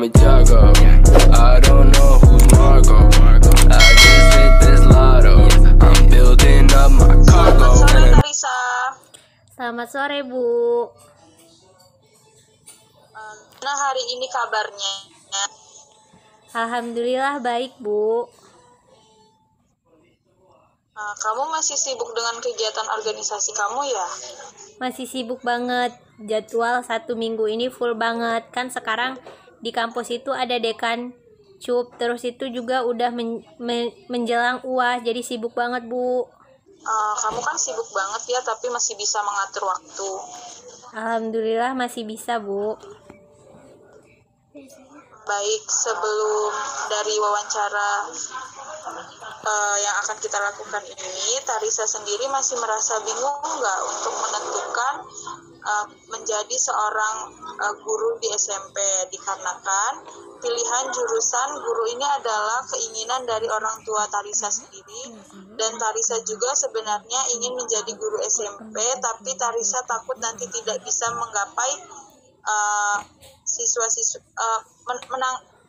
I'm a jago. I don't know who's Margo. I just hit this lotto. I'm building up my cargo. Selamat sore Tarisa. Selamat sore Bu. Nah hari ini kabarnya? Alhamdulillah baik Bu. Kamu masih sibuk dengan kegiatan organisasi kamu ya? Masih sibuk banget. Jadwal 1 minggu ini full banget. Kan sekarang di kampus itu ada dekan cup. Terus itu juga udah menjelang UAS. Jadi sibuk banget Bu. Kamu kan sibuk banget ya, tapi masih bisa mengatur waktu. Alhamdulillah masih bisa Bu. Baik, sebelum dari wawancara yang akan kita lakukan ini, Tarisa sendiri masih merasa bingung nggak untuk menentukan menjadi seorang guru di SMP, dikarenakan pilihan jurusan guru ini adalah keinginan dari orang tua Tarisa sendiri, dan Tarisa juga sebenarnya ingin menjadi guru SMP, tapi Tarisa takut nanti tidak bisa menggapai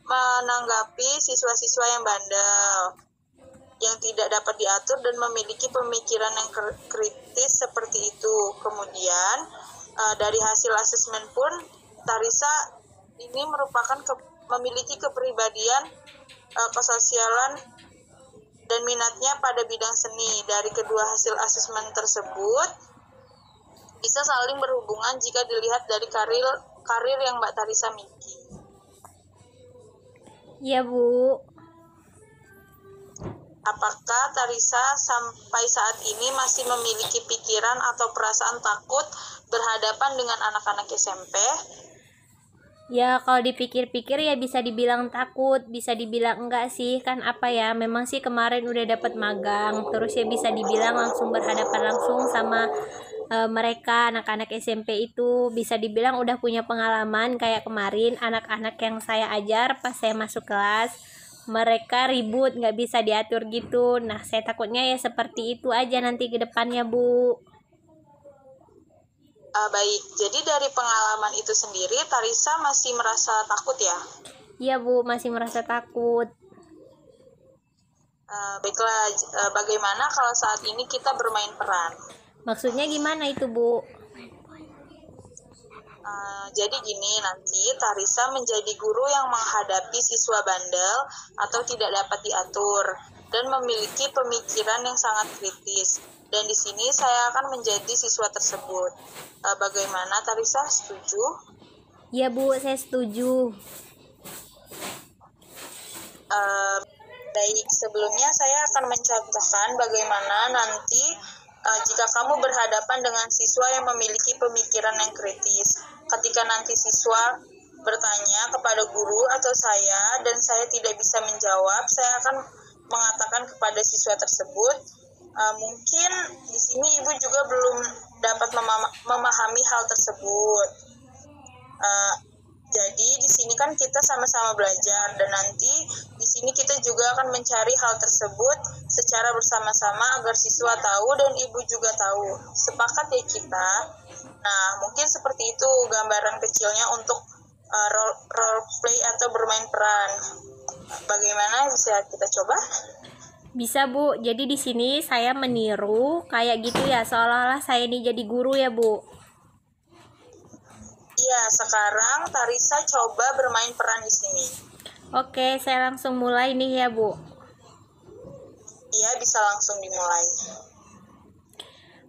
menanggapi siswa-siswa yang bandel, yang tidak dapat diatur dan memiliki pemikiran yang kritis seperti itu. Kemudian dari hasil asesmen pun Tarisa ini merupakan memiliki kepribadian kesosialan dan minatnya pada bidang seni. Dari kedua hasil asesmen tersebut bisa saling berhubungan jika dilihat dari karir yang Mbak Tarisa miliki. Iya Bu. Apakah Tarisa sampai saat ini masih memiliki pikiran atau perasaan takut berhadapan dengan anak-anak SMP? Ya kalau dipikir-pikir ya bisa dibilang takut, bisa dibilang enggak sih. Kan apa ya, memang sih kemarin udah dapat magang. Terus ya bisa dibilang langsung berhadapan langsung sama mereka anak-anak SMP itu. Bisa dibilang udah punya pengalaman. Kayak kemarin anak-anak yang saya ajar pas saya masuk kelas, mereka ribut, nggak bisa diatur gitu. Nah saya takutnya ya seperti itu aja nanti ke depannya Bu. Baik, jadi dari pengalaman itu sendiri Tarisa masih merasa takut ya? Iya Bu, masih merasa takut. Baiklah, bagaimana kalau saat ini kita bermain peran? Maksudnya gimana itu Bu? Jadi gini, nanti Tarisa menjadi guru yang menghadapi siswa bandel atau tidak dapat diatur dan memiliki pemikiran yang sangat kritis. Dan di sini saya akan menjadi siswa tersebut. Bagaimana Tarisa, setuju? Iya Bu, saya setuju. Baik, sebelumnya saya akan mencontohkan bagaimana nanti jika kamu berhadapan dengan siswa yang memiliki pemikiran yang kritis. Ketika nanti siswa bertanya kepada guru atau saya dan saya tidak bisa menjawab, saya akan mengatakan kepada siswa tersebut, mungkin di sini ibu juga belum dapat memahami hal tersebut. Jadi di sini kan kita sama-sama belajar, dan nanti di sini kita juga akan mencari hal tersebut secara bersama-sama agar siswa tahu dan ibu juga tahu. Sepakat ya kita? Nah, mungkin seperti itu gambaran kecilnya untuk role play atau bermain peran. Bagaimana, bisa kita coba? Bisa Bu, jadi di sini saya meniru kayak gitu ya, seolah-olah saya ini jadi guru ya Bu. Iya, sekarang Tarisa coba bermain peran di sini. Oke, saya langsung mulai nih ya Bu. Iya, bisa langsung dimulai.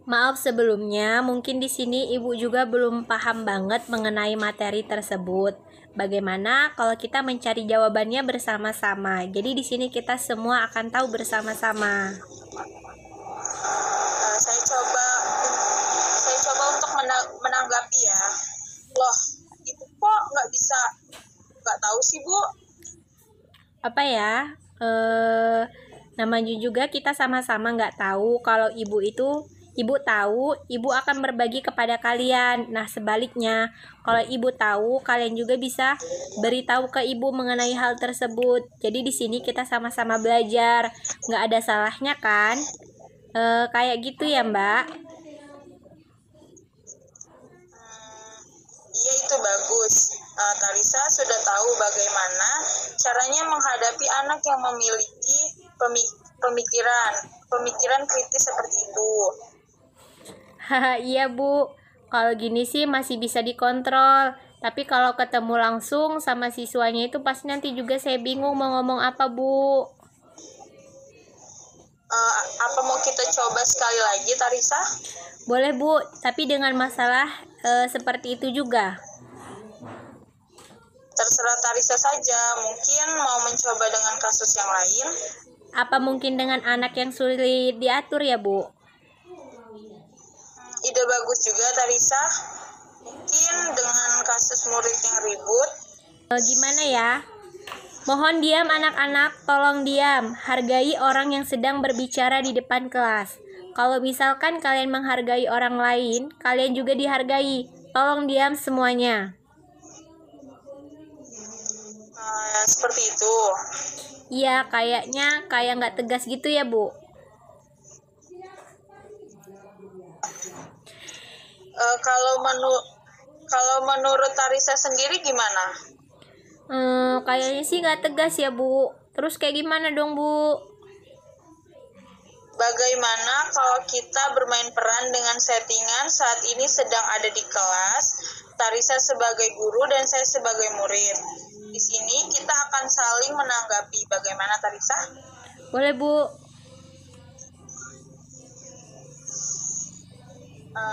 Maaf sebelumnya, mungkin di sini Ibu juga belum paham banget mengenai materi tersebut. Bagaimana kalau kita mencari jawabannya bersama-sama? Jadi di sini kita semua akan tahu bersama-sama. Saya coba untuk menanggapi ya. Loh, itu kok nggak tahu sih Bu? Apa ya? Namanya juga kita sama-sama nggak tahu. Kalau Ibu tahu, Ibu akan berbagi kepada kalian. Nah, sebaliknya, kalau Ibu tahu, kalian juga bisa beritahu ke Ibu mengenai hal tersebut. Jadi di sini kita sama-sama belajar. Nggak ada salahnya kan? Kayak gitu ya, Mbak? Iya, itu bagus. Tarisa sudah tahu bagaimana caranya menghadapi anak yang memiliki pemikiran kritis seperti itu. Haha, iya Bu. Kalau gini sih masih bisa dikontrol. Tapi kalau ketemu langsung sama siswanya itu pasti nanti juga saya bingung mau ngomong apa Bu. Apa mau kita coba sekali lagi, Tarisa? Boleh Bu, tapi dengan masalah seperti itu juga. Terserah Tarisa saja, mungkin mau mencoba dengan kasus yang lain. Apa mungkin dengan anak yang sulit diatur ya Bu? Ide bagus juga, Tarisa. Mungkin dengan kasus murid yang ribut. Gimana ya? Mohon diam anak-anak, tolong diam. Hargai orang yang sedang berbicara di depan kelas. Kalau misalkan kalian menghargai orang lain, kalian juga dihargai. Tolong diam semuanya. Seperti itu. Iya, kayaknya kayak nggak tegas gitu ya Bu. Kalau menurut Tarisa sendiri gimana? Kayaknya sih nggak tegas ya Bu. Terus kayak gimana dong Bu? Bagaimana kalau kita bermain peran dengan settingan saat ini sedang ada di kelas, Tarisa sebagai guru dan saya sebagai murid. Di sini kita akan saling menanggapi. Bagaimana, Tarisa? Boleh Bu.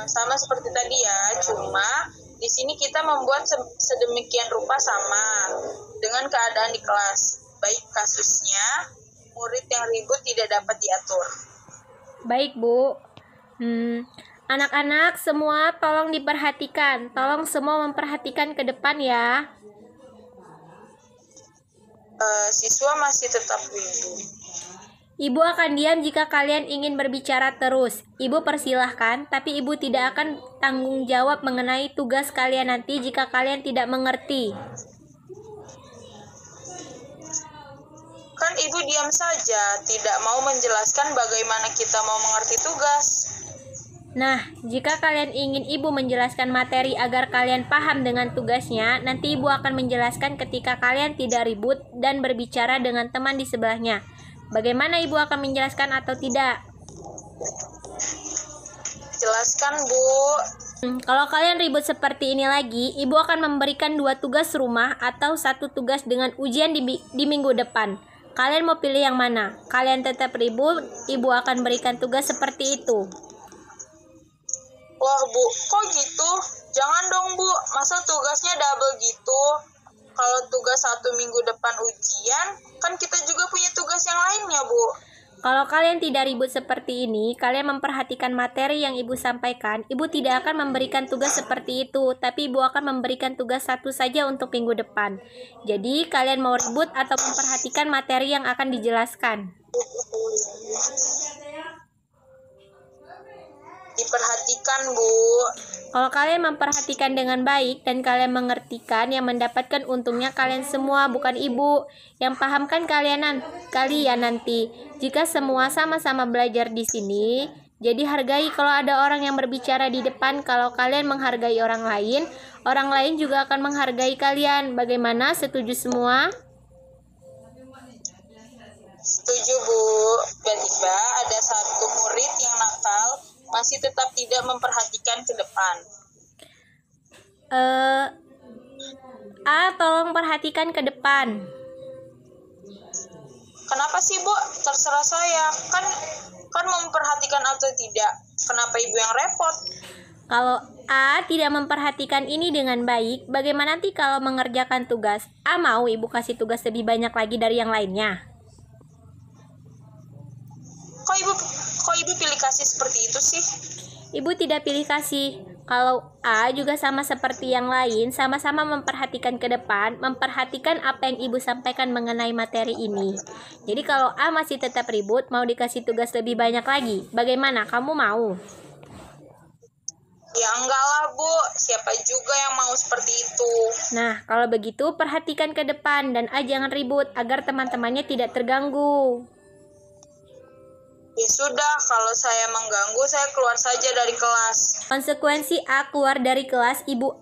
Sama seperti tadi ya, cuma di sini kita membuat sedemikian rupa sama dengan keadaan di kelas. Baik kasusnya, murid yang ribut tidak dapat diatur. Baik Bu. Anak-anak semua tolong diperhatikan. Tolong semua memperhatikan ke depan ya. Siswa masih tetap ribut. Ibu akan diam jika kalian ingin berbicara terus. Ibu persilahkan, tapi ibu tidak akan tanggung jawab mengenai tugas kalian nanti jika kalian tidak mengerti. Kan ibu diam saja, tidak mau menjelaskan bagaimana kita mau mengerti tugas. Nah, jika kalian ingin ibu menjelaskan materi agar kalian paham dengan tugasnya, nanti ibu akan menjelaskan ketika kalian tidak ribut dan berbicara dengan teman di sebelahnya. Bagaimana ibu akan menjelaskan atau tidak? Jelaskan, Bu. Kalau kalian ribut seperti ini lagi, ibu akan memberikan 2 tugas rumah atau 1 tugas dengan ujian di minggu depan. Kalian mau pilih yang mana? Kalian tetap ribut, ibu akan berikan tugas seperti itu. Wah, Bu, kok gitu? Jangan dong, Bu. Masa tugasnya double gitu? Kalau tugas 1 minggu depan ujian, kan kita juga punya tugas yang lainnya, Bu. Kalau kalian tidak ribut seperti ini, kalian memperhatikan materi yang ibu sampaikan, ibu tidak akan memberikan tugas seperti itu, tapi ibu akan memberikan tugas 1 saja untuk minggu depan. Jadi, kalian mau ribut atau memperhatikan materi yang akan dijelaskan? Diperhatikan, Bu. Kalau kalian memperhatikan dengan baik dan kalian mengertikan, yang mendapatkan untungnya kalian semua, bukan ibu. Yang pahamkan kalian nanti. Jika semua sama-sama belajar di sini, jadi hargai kalau ada orang yang berbicara di depan. Kalau kalian menghargai orang lain juga akan menghargai kalian. Bagaimana? Setuju semua? Setuju, Bu. Tiba-tiba ada 1 murid yang nakal, masih tetap tidak memperhatikan ke depan. Tolong perhatikan ke depan. Kenapa sih, Bu? Terserah saya. Kan mau memperhatikan atau tidak. Kenapa ibu yang repot? Kalau A tidak memperhatikan ini dengan baik, bagaimana nanti kalau mengerjakan tugas? A mau ibu kasih tugas lebih banyak lagi dari yang lainnya. Kok ibu pilih kasih seperti itu sih? Ibu tidak pilih kasih. Kalau A juga sama seperti yang lain, sama-sama memperhatikan ke depan, memperhatikan apa yang ibu sampaikan mengenai materi ini. Jadi kalau A masih tetap ribut, mau dikasih tugas lebih banyak lagi. Bagaimana? Kamu mau? Ya enggak lah, Bu. Siapa juga yang mau seperti itu? Nah, kalau begitu perhatikan ke depan dan A jangan ribut agar teman-temannya tidak terganggu. Ya sudah, kalau saya mengganggu, saya keluar saja dari kelas. Konsekuensi A keluar dari kelas, ibu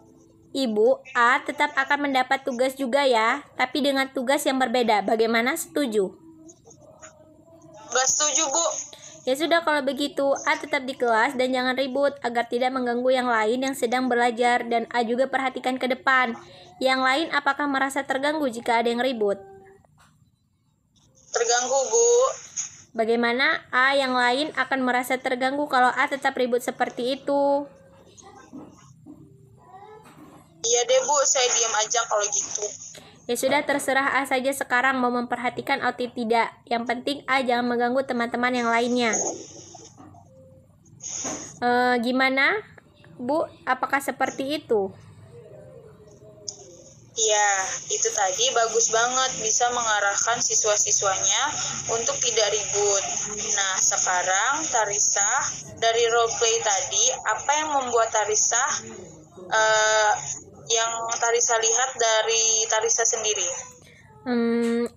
Ibu, A tetap akan mendapat tugas juga ya, tapi dengan tugas yang berbeda. Bagaimana, setuju? Gak setuju, Bu. Ya sudah, kalau begitu A tetap di kelas dan jangan ribut agar tidak mengganggu yang lain yang sedang belajar, dan A juga perhatikan ke depan. Yang lain apakah merasa terganggu jika ada yang ribut? Terganggu, Bu. Bagaimana A yang lain akan merasa terganggu kalau A tetap ribut seperti itu? Iya deh, Bu, saya diam aja kalau gitu. Ya sudah, terserah A saja sekarang mau memperhatikan atau tidak. Yang penting A jangan mengganggu teman-teman yang lainnya. Gimana, Bu? Apakah seperti itu? Iya, itu tadi bagus banget bisa mengarahkan siswa-siswanya untuk tidak ribut. Nah, sekarang Tarisa, dari roleplay tadi, apa yang membuat Tarisa yang Tarisa lihat dari Tarisa sendiri?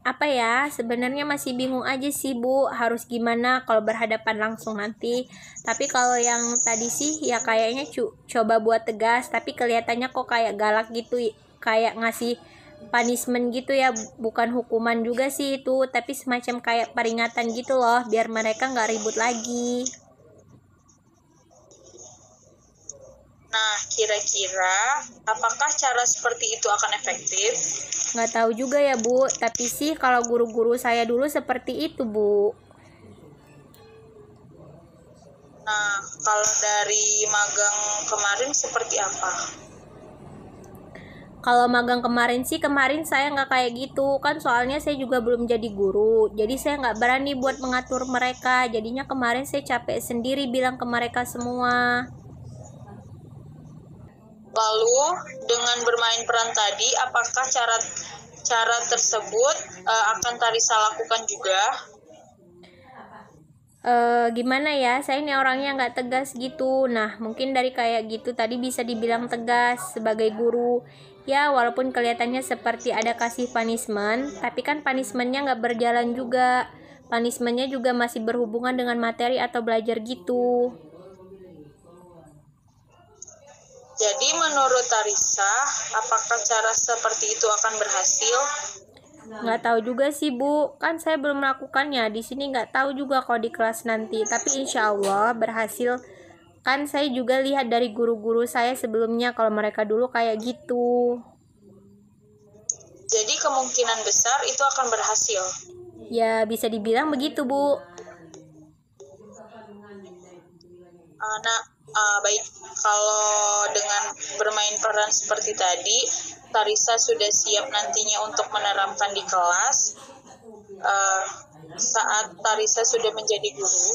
Apa ya? Sebenarnya masih bingung aja sih, Bu. Harus gimana kalau berhadapan langsung nanti. Tapi kalau yang tadi sih ya kayaknya coba buat tegas, tapi kelihatannya kok kayak galak gitu, kayak ngasih punishment gitu ya, bukan hukuman juga sih itu, tapi semacam kayak peringatan gitu loh, biar mereka nggak ribut lagi. Nah, kira-kira apakah cara seperti itu akan efektif? Nggak tahu juga ya, Bu, tapi sih kalau guru-guru saya dulu seperti itu, Bu. Nah, kalau dari magang kemarin seperti apa? Kalau magang kemarin saya nggak kayak gitu, kan soalnya saya juga belum jadi guru, jadi saya nggak berani buat mengatur mereka, jadinya kemarin saya capek sendiri bilang ke mereka semua. Lalu, dengan bermain peran tadi, apakah cara tersebut akan Tarisa lakukan juga? Gimana ya, saya ini orangnya nggak tegas gitu. Nah, mungkin dari kayak gitu tadi bisa dibilang tegas sebagai guru. Ya, walaupun kelihatannya seperti ada kasih punishment, tapi kan punishmentnya nggak berjalan juga. Punishmentnya juga masih berhubungan dengan materi atau belajar gitu. Jadi menurut Tarisa, apakah cara seperti itu akan berhasil? Nggak tahu juga sih, Bu, kan saya belum melakukannya. Di sini nggak tahu juga kalau di kelas nanti, tapi insya Allah berhasil. Kan saya juga lihat dari guru-guru saya sebelumnya kalau mereka dulu kayak gitu. Jadi kemungkinan besar itu akan berhasil. Ya, bisa dibilang begitu, Bu. Baik, kalau dengan bermain peran seperti tadi, Tarisa sudah siap nantinya untuk menerapkan di kelas saat Tarisa sudah menjadi guru.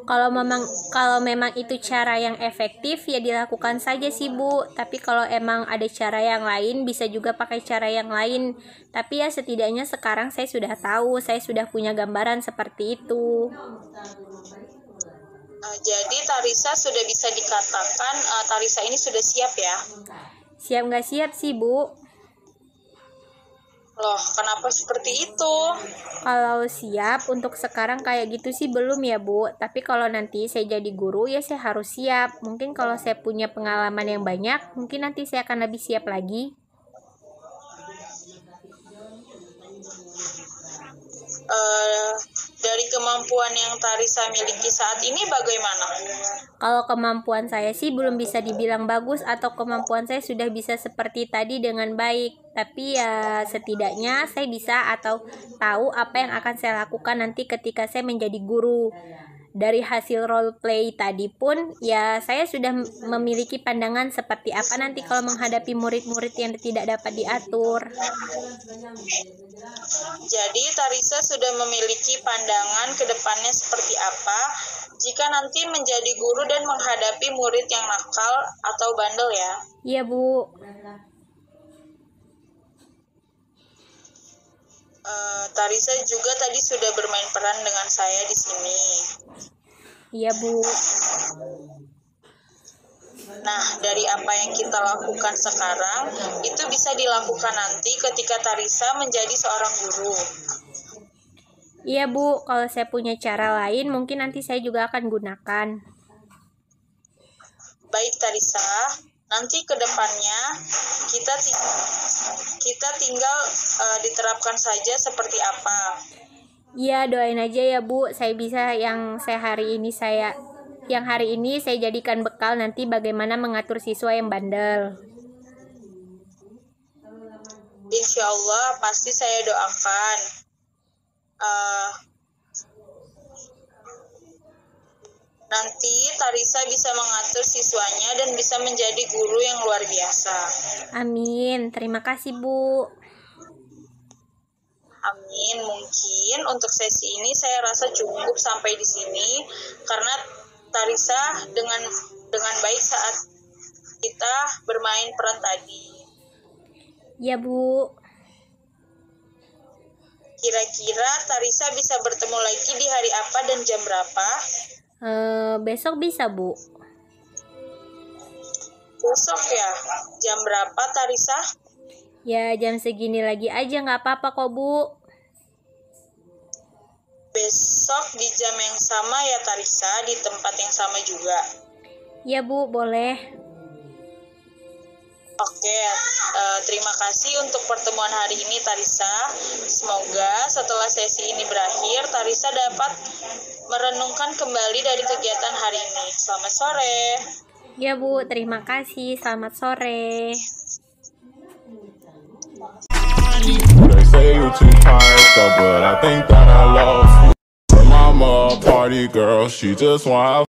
Kalau memang itu cara yang efektif ya dilakukan saja sih, Bu. Tapi kalau emang ada cara yang lain bisa juga pakai cara yang lain. Tapi ya setidaknya sekarang saya sudah tahu, saya sudah punya gambaran seperti itu. Jadi Tarisa sudah bisa dikatakan Tarisa ini sudah siap ya? Siap nggak siap sih, Bu? Loh, kenapa seperti itu? Kalau siap untuk sekarang kayak gitu sih belum ya, Bu. Tapi kalau nanti saya jadi guru ya saya harus siap. Mungkin kalau saya punya pengalaman yang banyak, mungkin nanti saya akan lebih siap lagi. Dari kemampuan yang Tarisa miliki saat ini bagaimana? Kalau kemampuan saya sih belum bisa dibilang bagus atau kemampuan saya sudah bisa seperti tadi dengan baik. Tapi ya setidaknya saya bisa atau tahu apa yang akan saya lakukan nanti ketika saya menjadi guru. Dari hasil role play tadi pun ya saya sudah memiliki pandangan seperti apa nanti kalau menghadapi murid-murid yang tidak dapat diatur. Jadi Tarisa sudah memiliki pandangan ke depannya seperti apa jika nanti menjadi guru dan menghadapi murid yang nakal atau bandel ya? Iya, Bu. Tarisa juga tadi sudah bermain peran dengan saya di sini. Iya, Bu. Nah, dari apa yang kita lakukan sekarang, itu bisa dilakukan nanti ketika Tarisa menjadi seorang guru. Iya, Bu. Kalau saya punya cara lain, mungkin nanti saya juga akan gunakan. Baik, Tarisa. Nanti ke depannya kita tinggal diterapkan saja seperti apa. Iya, doain aja ya Bu, saya bisa yang hari ini saya jadikan bekal nanti bagaimana mengatur siswa yang bandel. Insya Allah pasti saya doakan. Nanti Tarisa bisa mengatur siswanya dan bisa menjadi guru yang luar biasa. Amin, terima kasih Bu. Amin. Mungkin untuk sesi ini saya rasa cukup sampai di sini karena Tarisa dengan baik saat kita bermain peran tadi. Ya Bu. Kira-kira Tarisa bisa bertemu lagi di hari apa dan jam berapa? Besok bisa Bu. Besok ya? Jam berapa Tarisa? Ya jam segini lagi aja nggak apa-apa kok Bu. Besok di jam yang sama ya Tarisa, di tempat yang sama juga. Ya Bu, boleh. Oke, terima kasih untuk pertemuan hari ini Tarisa. Semoga setelah sesi ini berakhir, Tarisa dapat merenungkan kembali dari kegiatan hari ini. Selamat sore. Ya Bu, terima kasih. Selamat sore. They say you too tired though, but I think that I love you. Her mama a party girl, she just want